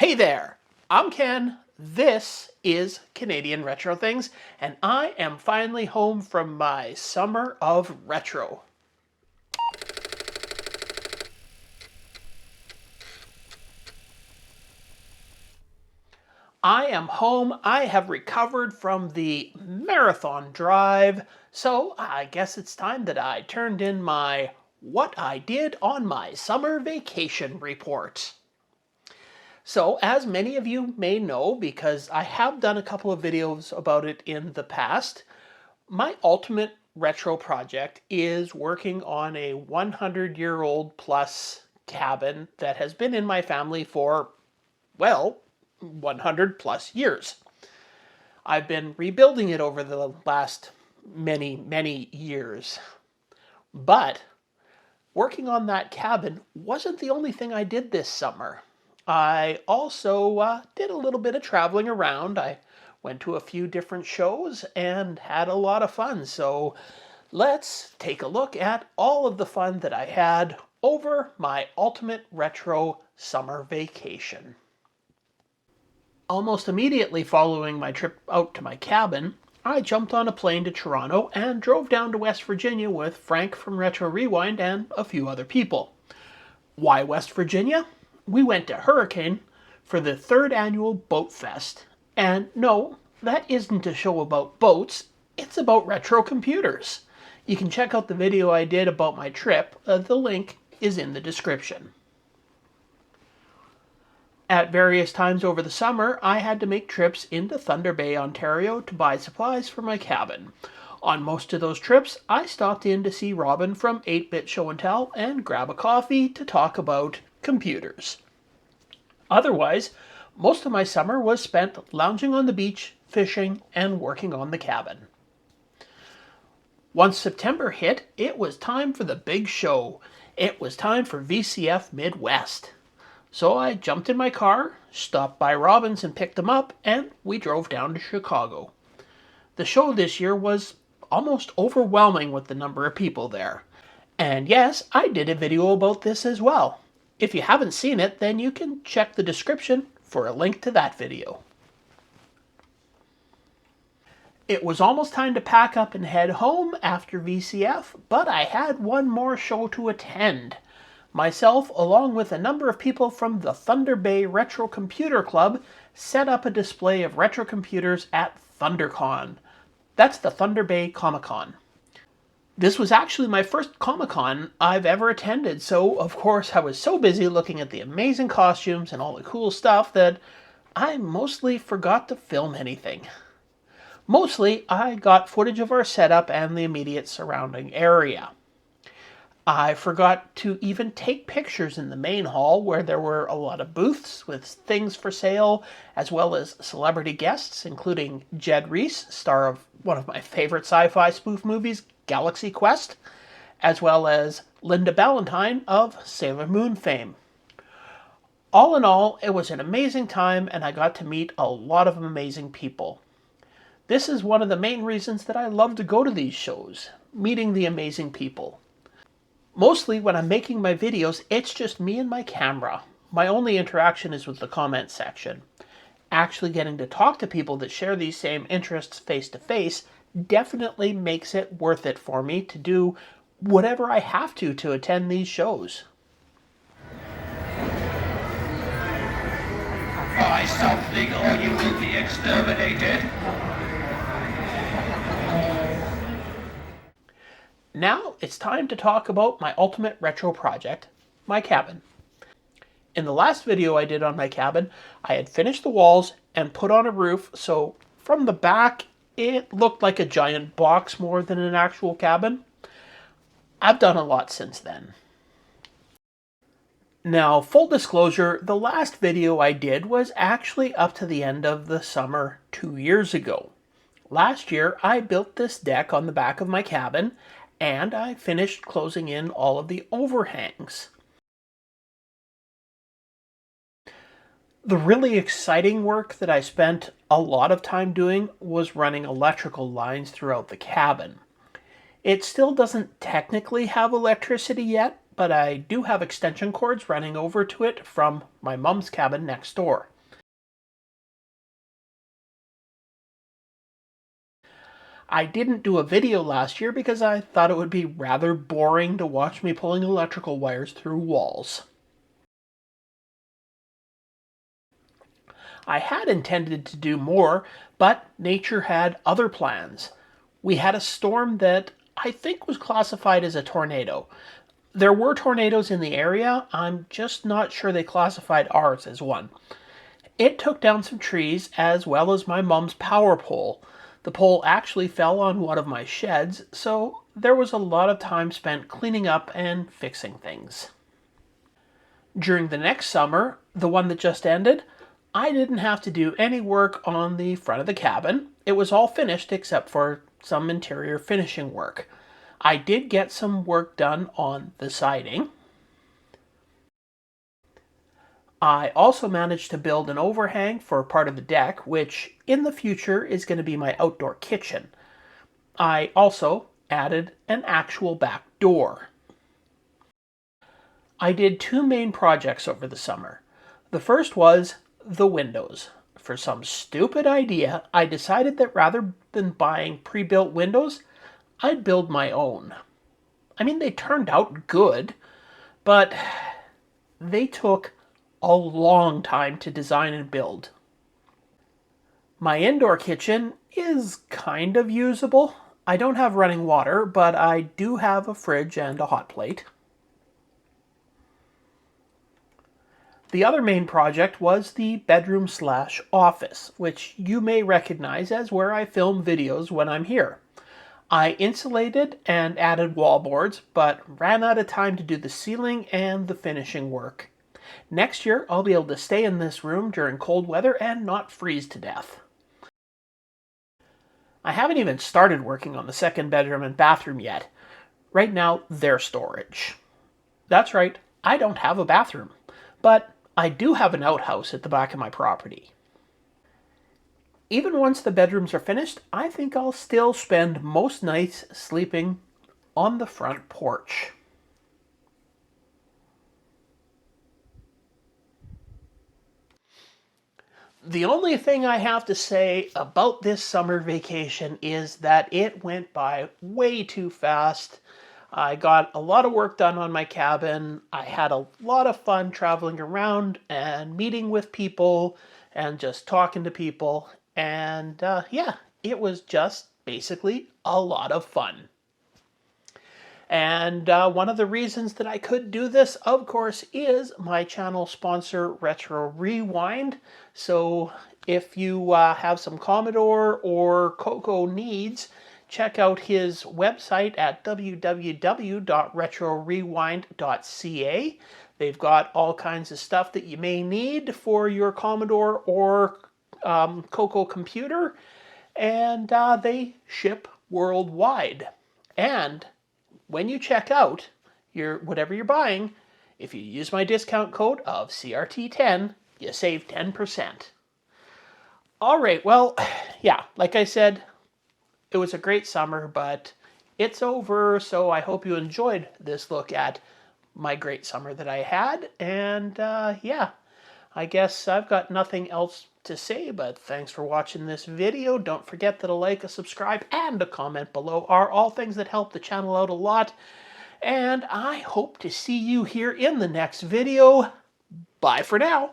Hey there, I'm Ken. This is Canadian Retro Things, and I am finally home from my summer of retro. I am home. I have recovered from the marathon drive, so I guess it's time that I turned in my What I Did on My Summer Vacation report. So, as many of you may know, because I have done a couple of videos about it in the past, my ultimate retro project is working on a 100-year-old plus cabin that has been in my family for, well, 100 plus years. I've been rebuilding it over the last many years. But working on that cabin wasn't the only thing I did this summer. I also did a little bit of traveling around. I went to a few different shows and had a lot of fun. So let's take a look at all of the fun that I had over my ultimate retro summer vacation. Almost immediately following my trip out to my cabin, I jumped on a plane to Toronto and drove down to West Virginia with Frank from Retro Rewind and a few other people. Why West Virginia? We went to Hurricane for the third annual Boat Fest. And no, that isn't a show about boats, it's about retro computers. You can check out the video I did about my trip. The link is in the description. At various times over the summer, I had to make trips into Thunder Bay, Ontario to buy supplies for my cabin. On most of those trips, I stopped in to see Robin from 8-Bit Show and Tell and grab a coffee to talk about computers. Otherwise, most of my summer was spent lounging on the beach, fishing, and working on the cabin. Once September hit, it was time for the big show. It was time for VCF Midwest. So I jumped in my car, stopped by Robin's and picked him up, and we drove down to Chicago. The show this year was almost overwhelming with the number of people there. And yes, I did a video about this as well. If you haven't seen it, then you can check the description for a link to that video. It was almost time to pack up and head home after VCF, but I had one more show to attend. Myself, along with a number of people from the Thunder Bay Retro Computer Club, set up a display of retro computers at ThunderCon. That's the Thunder Bay Comic-Con. This was actually my first Comic-Con I've ever attended, so of course I was so busy looking at the amazing costumes and all the cool stuff that I mostly forgot to film anything. Mostly, I got footage of our setup and the immediate surrounding area. I forgot to even take pictures in the main hall where there were a lot of booths with things for sale, as well as celebrity guests, including Jed Reese, star of one of my favorite sci-fi spoof movies, Galaxy Quest, as well as Linda Ballantyne of Sailor Moon fame. All in all, it was an amazing time and I got to meet a lot of amazing people. This is one of the main reasons that I love to go to these shows, meeting the amazing people. Mostly when I'm making my videos, it's just me and my camera. My only interaction is with the comment section. Actually getting to talk to people that share these same interests face to face definitely makes it worth it for me to do whatever I have to attend these shows. Try something or you will be exterminated. Now it's time to talk about my ultimate retro project, my cabin. In the last video I did on my cabin, I had finished the walls and put on a roof, so from the back it looked like a giant box more than an actual cabin. I've done a lot since then. Now, full disclosure, the last video I did was actually up to the end of the summer 2 years ago. Last year, I built this deck on the back of my cabin, and I finished closing in all of the overhangs. The really exciting work that I spent a lot of time doing was running electrical lines throughout the cabin. It still doesn't technically have electricity yet, but I do have extension cords running over to it from my mom's cabin next door. I didn't do a video last year because I thought it would be rather boring to watch me pulling electrical wires through walls. I had intended to do more, but nature had other plans. We had a storm that I think was classified as a tornado. There were tornadoes in the area, I'm just not sure they classified ours as one. It took down some trees as well as my mom's power pole. The pole actually fell on one of my sheds, so there was a lot of time spent cleaning up and fixing things. During the next summer, the one that just ended, I didn't have to do any work on the front of the cabin. It was all finished except for some interior finishing work. I did get some work done on the siding. I also managed to build an overhang for part of the deck, which in the future is going to be my outdoor kitchen. I also added an actual back door. I did two main projects over the summer. The first was the windows. For some stupid idea, I decided that rather than buying pre-built windows, I'd build my own. I mean, they turned out good, but they took a long time to design and build. My indoor kitchen is kind of usable. I don't have running water, but I do have a fridge and a hot plate. The other main project was the bedroom/office, which you may recognize as where I film videos when I'm here. I insulated and added wallboards, but ran out of time to do the ceiling and the finishing work. Next year, I'll be able to stay in this room during cold weather and not freeze to death. I haven't even started working on the second bedroom and bathroom yet. Right now, they're storage. That's right, I don't have a bathroom, but I do have an outhouse at the back of my property. Even once the bedrooms are finished, I think I'll still spend most nights sleeping on the front porch. The only thing I have to say about this summer vacation is that it went by way too fast. I got a lot of work done on my cabin. I had a lot of fun traveling around and meeting with people and just talking to people. And yeah, it was just basically a lot of fun. And one of the reasons that I could do this, of course, is my channel sponsor, Retro Rewind. So if you have some Commodore or Coco needs, check out his website at www.retrorewind.ca. They've got all kinds of stuff that you may need for your Commodore or Coco computer, and they ship worldwide. And when you check out whatever you're buying, if you use my discount code of CRT10, you save 10%. All right, well, yeah, like I said, it was a great summer, but it's over, so I hope you enjoyed this look at my great summer that I had. And yeah, I guess I've got nothing else to say, but thanks for watching this video. Don't forget that a like, a subscribe, and a comment below are all things that help the channel out a lot. And I hope to see you here in the next video. Bye for now.